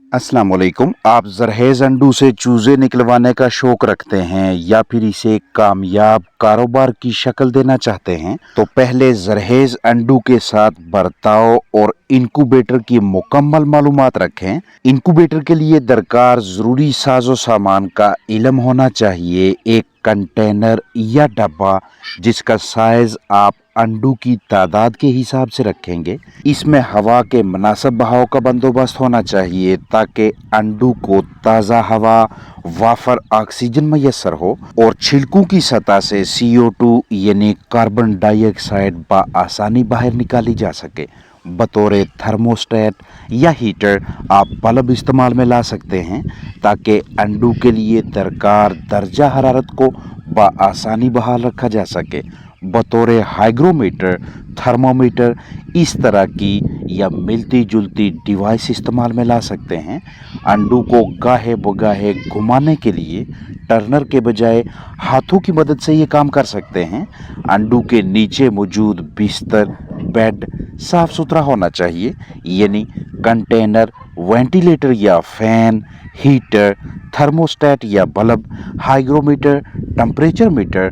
अस्सलाम वालेकुम। आप जरहेज अंडू से चूजे निकलवाने का शौक रखते हैं या फिर इसे कामयाब कारोबार की शक्ल देना चाहते हैं, तो पहले जरहेज अंडू के साथ बर्ताव और इंक्यूबेटर की मुकम्मल मालूमात रखें। इंक्यूबेटर के लिए दरकार जरूरी साजो सामान का इल्म होना चाहिए। एक कंटेनर या डब्बा जिसका साइज आप अंडू की तादाद के हिसाब से रखेंगे। इसमें हवा के मुनासिब बहाव का बंदोबस्त होना चाहिए ताकि अंडू को ताज़ा हवा, वाफर ऑक्सीजन मैसर हो और छिलकों की सतह से CO2 यानी कार्बन डाइऑक्साइड आसानी बाहर निकाली जा सके। बतौर थर्मोस्टेट या हीटर आप बल्ब इस्तेमाल में ला सकते हैं ताकि अंडू के लिए दरकार दर्जा हरारत को आसानी बहाल रखा जा सके। बतौर हाइग्रोमीटर, थर्मोमीटर इस तरह की या मिलती जुलती डिवाइस इस्तेमाल में ला सकते हैं। अंडू को गाहे बगाहे घुमाने के लिए टर्नर के बजाय हाथों की मदद से ये काम कर सकते हैं। अंडू के नीचे मौजूद बिस्तर, बेड साफ सुथरा होना चाहिए, यानी कंटेनर, वेंटिलेटर या फैन, हीटर, थर्मोस्टेट या bulb, hygrometer, temperature meter,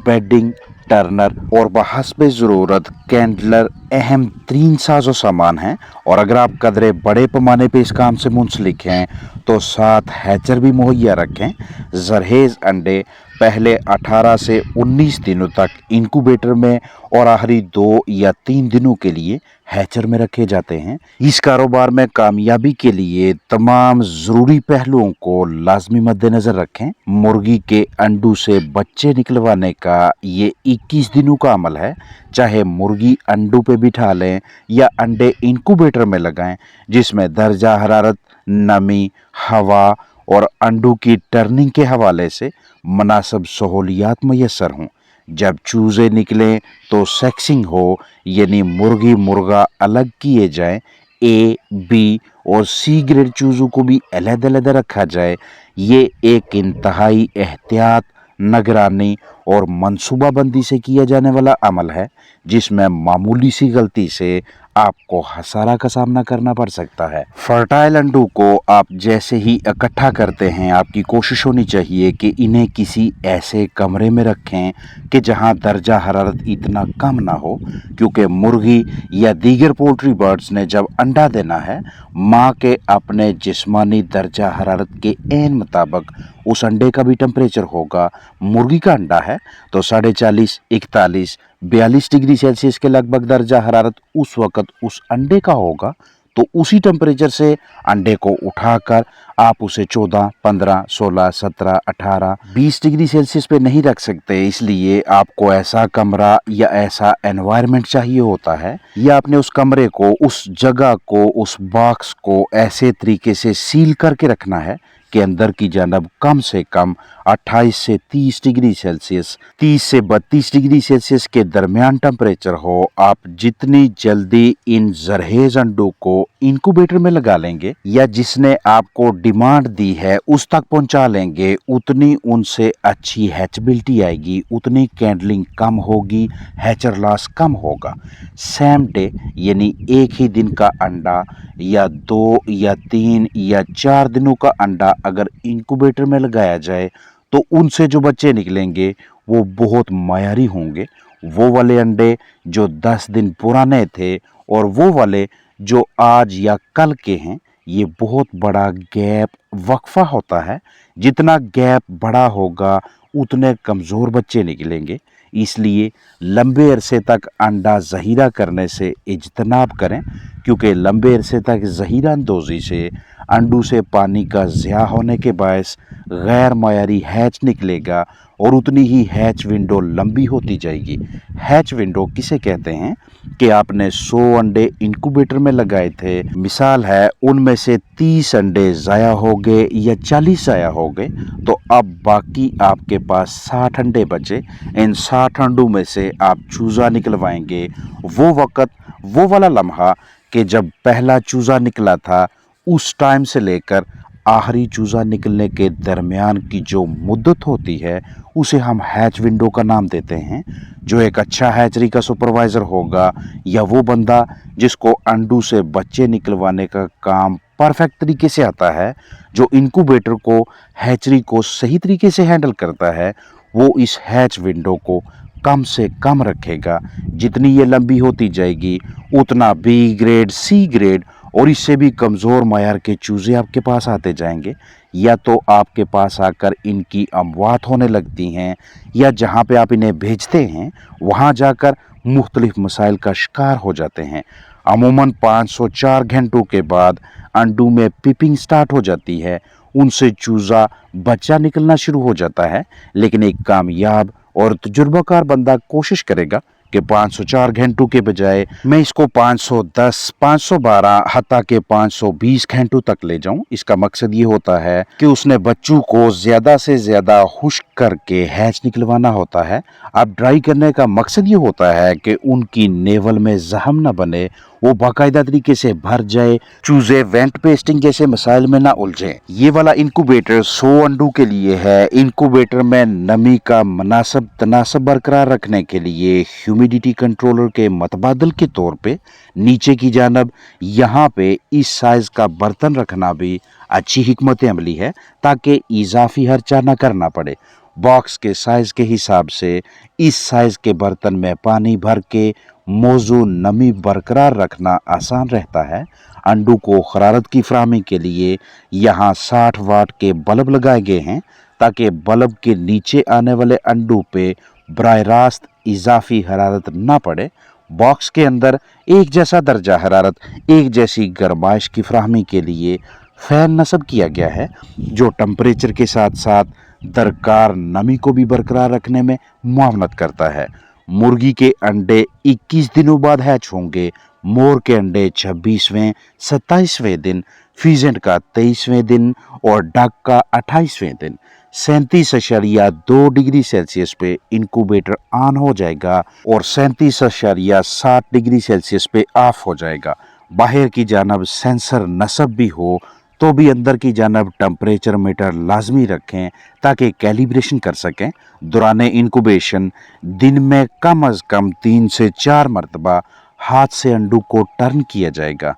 bedding, turner और बहस्बे ज़रूरत कैंडलर अहम तीन साजो सामान हैं। और अगर आप कदरे बड़े पैमाने पे इस काम से मुंसलिक हैं तो साथ हैचर भी मुहैया रखें। जरहेज अंडे पहले 18 से 19 दिनों तक इंक्यूबेटर में और आखिरी 2 या 3 दिनों के लिए हैचर में रखे जाते हैं। इस कारोबार में कामयाबी के लिए तमाम ज़रूरी पहलुओं को लाजमी मद्देनज़र रखें। मुर्गी के अंडू से बच्चे निकलवाने का ये 21 दिनों का अमल है। चाहे मुर्गी अंडू पे बिठा लें या अंडे इंक्यूबेटर में लगाएं, जिसमें दर्जा हरारत, नमी, हवा और अंडू की टर्निंग के हवाले से मुनासिब सहूलियात मैसर हों। जब चूजे निकलें तो सेक्सिंग हो, यानी मुर्गी मुर्गा अलग किए जाएं। A, B और C ग्रेड चूजों को भी अलग-अलग रखा जाए। ये एक इंतहाई एहतियात, निगरानी और मंसूबाबंदी से किया जाने वाला अमल है, जिसमें मामूली सी गलती से आपको खसारा का सामना करना पड़ सकता है। फर्टाइल अंडों को आप जैसे ही इकट्ठा करते हैं, आपकी कोशिश होनी चाहिए कि इन्हें किसी ऐसे कमरे में रखें कि जहां दर्जा हरारत इतना कम ना हो, क्योंकि मुर्गी या दीगर पोल्ट्री बर्ड्स ने जब अंडा देना है, माँ के अपने जिस्मानी दर्जा हरारत के ऐन मुताबिक उस अंडे का भी टेम्परेचर होगा। मुर्गी का अंडा है तो 40.5, 41, 42 डिग्री सेल्सियस के लगभग दर्जा हरारत उस वक्त उस अंडे का होगा। तो उसी टेम्परेचर से अंडे को उठाकर आप उसे 14, 15, 16, 17, 18, 20 डिग्री सेल्सियस पे नहीं रख सकते। इसलिए आपको ऐसा कमरा या ऐसा एनवायरनमेंट चाहिए होता है, या आपने उस कमरे को, उस जगह को, उस बॉक्स को ऐसे तरीके से सील करके रखना है कि अंदर की जानब कम से कम 28 से 30 डिग्री सेल्सियस, 30 से 32 डिग्री सेल्सियस के दरमियान टेम्परेचर हो। आप जितनी जल्दी इन जरहेज अंडों को इंक्यूबेटर में लगा लेंगे या जिसने आपको डिमांड दी है उस तक पहुंचा लेंगे, उतनी उनसे अच्छी हैचबिलिटी आएगी, उतनी कैंडलिंग कम होगी, हैचर लॉस कम होगा। सेम डे यानी एक ही दिन का अंडा या 2 या 3 या 4 दिनों का अंडा अगर इंक्यूबेटर में लगाया जाए तो उनसे जो बच्चे निकलेंगे वो बहुत मायारी होंगे। वो वाले अंडे जो 10 दिन पुराने थे और वो वाले जो आज या कल के हैं, ये बहुत बड़ा गैप, वक्फा होता है। जितना गैप बड़ा होगा उतने कमज़ोर बच्चे निकलेंगे। इसलिए लंबे अरसे तक अंडा ज़हीरा करने से इज्तनाब करें, क्योंकि लंबे अरसे तक ज़हीरा अंदोज़ी से अंडू से पानी का ज़िया होने के बायस गैर मायारी हैच निकलेगा और उतनी ही हैच विंडो लंबी होती जाएगी। हैच विंडो किसे कहते हैं कि आपने 100 अंडे इंक्यूबेटर में लगाए थे, मिसाल है उनमें से 30 अंडे ज़ाया हो गए या 40 ज़ाया हो गए, तो अब बाकी आपके पास 60 अंडे बचे। इन 60 अंडों में से आप चूज़ा निकलवाएंगे। वो वक़्त, वो वाला लम्हा कि जब पहला चूज़ा निकला था, उस टाइम से लेकर आखिरी चूज़ा निकलने के दरमियान की जो मुद्दत होती है, उसे हम हैच विंडो का नाम देते हैं। जो एक अच्छा हैचरी का सुपरवाइज़र होगा या वो बंदा जिसको अंडू से बच्चे निकलवाने का काम परफेक्ट तरीके से आता है, जो इंक्यूबेटर को हैचरी को सही तरीके से हैंडल करता है, वो इस हैच विंडो को कम से कम रखेगा। जितनी ये लंबी होती जाएगी उतना बी ग्रेड, सी ग्रेड और इससे भी कमज़ोर मयार के चूज़े आपके पास आते जाएंगे। या तो आपके पास आकर इनकी अमवात होने लगती हैं, या जहाँ पे आप इन्हें भेजते हैं वहाँ जाकर मुख्तलिफ मसाइल का शिकार हो जाते हैं। अमूमन 504 घंटों के बाद अंडू में पिपिंग स्टार्ट हो जाती है, उनसे चूज़ा बच्चा निकलना शुरू हो जाता है। लेकिन एक कामयाब और तजुर्बाकार बंदा कोशिश करेगा कि 504 घंटों के बजाय मैं इसको 510, 512 हत्ता के 520 घंटों तक ले जाऊं। इसका मकसद ये होता है कि उसने बच्चों को ज़्यादा से ज़्यादा खुश्क करके हैच निकलवाना होता है। अब ड्राई करने का मकसद ये होता है कि उनकी नेवल में जहम न बने, वो बाकायदा तरीके से भर जाए, चूजे वेंट पेस्टिंग जैसे मसाइल में ना उलझे। ये वाला इंक्यूबेटर 100 अंडों के लिए है। इंक्यूबेटर में नमी का मुनासिब तनासब बरकरार रखने के लिए ह्यूमिडिटी कंट्रोलर के मतबादल के तौर पे नीचे की जानब यहाँ पे इस साइज का बर्तन रखना भी अच्छी हिकमत अमली है, ताकि इजाफी खर्चा न करना पड़े। बॉक्स के साइज के हिसाब से इस साइज के बर्तन में पानी भर के मौजू नमी बरकरार रखना आसान रहता है। अंडू को हरारत की फराहमी के लिए यहाँ 60 वाट के बल्ब लगाए गए हैं, ताकि बल्ब के नीचे आने वाले अंडू पे बराह रास्त इजाफी हरारत ना पड़े। बॉक्स के अंदर एक जैसा दर्जा हरारत, एक जैसी गर्माइश की फराहमी के लिए फ़ैन नस्ब किया गया है, जो टेम्परेचर के साथ साथ दरकार नमी को भी बरकरार रखने में मुआवनत करता है। मुर्गी के अंडे 21 दिनों बाद हैच होंगे, मोर के अंडे 26वें, 27वें दिन, फीजेंट का 23वें दिन और डक का 28वें दिन। 37.2 डिग्री सेल्सियस पे इंक्यूबेटर ऑन हो जाएगा और 37.7 डिग्री सेल्सियस पे ऑफ हो जाएगा। बाहर की जानब सेंसर नस्ब भी हो तो भी अंदर की जानब टेम्परेचर मीटर लाजमी रखें, ताकि कैलिब्रेशन कर सकें। दौरान इंक्यूबेशन दिन में कम अज़ कम 3 से 4 मरतबा हाथ से अंडू को टर्न किया जाएगा।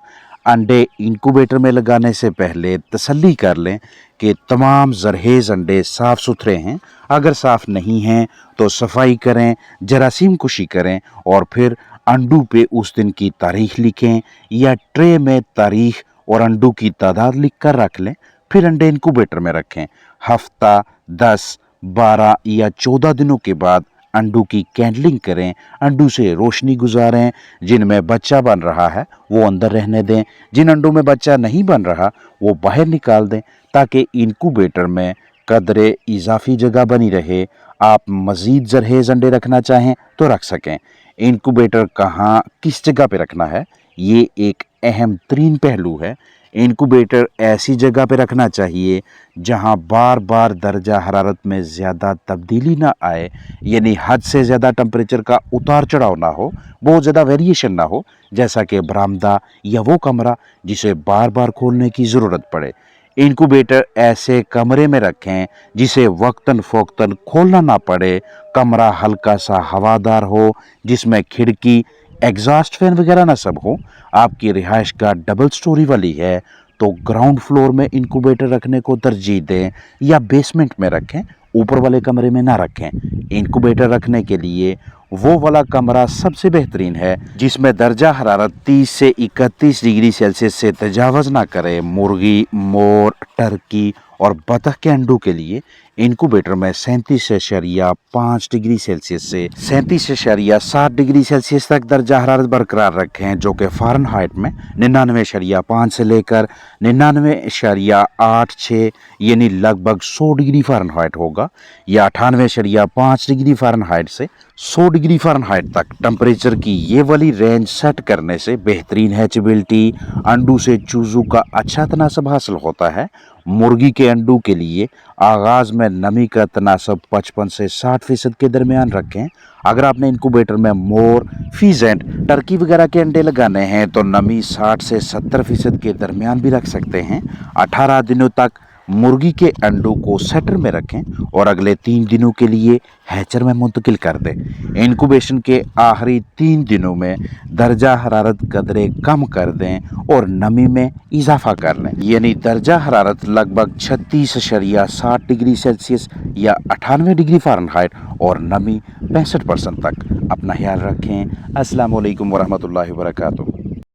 अंडे इंक्यूबेटर में लगाने से पहले तसल्ली कर लें कि तमाम जरहेज़ अंडे साफ़ सुथरे हैं। अगर साफ़ नहीं हैं तो सफाई करें, जरासीम कुशी करें और फिर अंडू पे उस दिन की तारीख लिखें, या ट्रे में तारीख और अंडू की तादाद लिख कर रख लें। फिर अंडे इंक्यूबेटर में रखें। हफ्ता, 10, 12 या 14 दिनों के बाद अंडू की कैंडलिंग करें, अंडू से रोशनी गुजारें। जिनमें बच्चा बन रहा है वो अंदर रहने दें, जिन अंडों में बच्चा नहीं बन रहा वो बाहर निकाल दें, ताकि इंक्यूबेटर में कदरे इजाफी जगह बनी रहे। आप मज़ीद जरहेज़ अंडे रखना चाहें तो रख सकें। इंक्यूबेटर कहाँ किस जगह पे रखना है, ये एक अहम तरीन पहलू है। इंक्यूबेटर ऐसी जगह पे रखना चाहिए जहां बार बार दर्जा हरारत में ज़्यादा तब्दीली ना आए, यानी हद से ज़्यादा टेम्परेचर का उतार चढ़ाव ना हो, बहुत ज़्यादा वेरिएशन ना हो, जैसा कि बरामदा या वो कमरा जिसे बार बार खोलने की ज़रूरत पड़े। इंक्यूबेटर ऐसे कमरे में रखें जिसे वक्तन फ़ौक्तन खोलना ना पड़े। कमरा हल्का सा हवादार हो, जिसमें खिड़की, एग्जॉस्ट फैन वगैरह ना सब हो। आपकी रिहाइश का डबल स्टोरी वाली है तो ग्राउंड फ्लोर में इंक्यूबेटर रखने को तरजीह दें, या बेसमेंट में रखें, ऊपर वाले कमरे में ना रखें। इंक्यूबेटर रखने के लिए वो वाला कमरा सबसे बेहतरीन है जिसमें दर्जा हरारत 30 से 31 डिग्री सेल्सियस से तजावज़ ना करे। मुर्गी, मोर, टर्की और बतख के अंडों के लिए इंक्यूबेटर में 37.5 डिग्री सेल्सियस से 37.7 डिग्री सेल्सियस तक दर्जा हरारत बरकरार रखें, जो कि फ़ारेनहाइट में 99.5 से लेकर 99.86 यानी लगभग 100 डिग्री फ़ारेनहाइट होगा, या 98.5 डिग्री फ़ारेनहाइट से 100 डिग्री फ़ारेनहाइट तक टेम्परेचर की ये वाली रेंज सेट करने से बेहतरीन हैचेबिलिटी, अंडू से चूज़ों का अच्छा तनासब हासिल होता है। मुर्गी के अंडों के लिए आगाज़ में नमी का तनासब 55 से 60% के दरमियान रखें। अगर आपने इंक्यूबेटर में मोर, फीजेंट, टर्की वगैरह के अंडे लगाने हैं तो नमी 60 से 70% के दरमियान भी रख सकते हैं। 18 दिनों तक मुर्गी के अंडों को सेटर में रखें और अगले 3 दिनों के लिए हैचर में मुंतकिल कर दें। इंक्यूबेशन के आखिरी 3 दिनों में दर्जा हरारत कदरे कम कर दें और नमी में इजाफा कर लें, यानी दर्जा हरारत लगभग 36.7 डिग्री सेल्सियस या 98 डिग्री फ़ारेनहाइट और नमी 65% तक। अपना ख्याल रखें। अस्सलाम वालेकुम वरहमतुल्लाहि वबरकातुहू।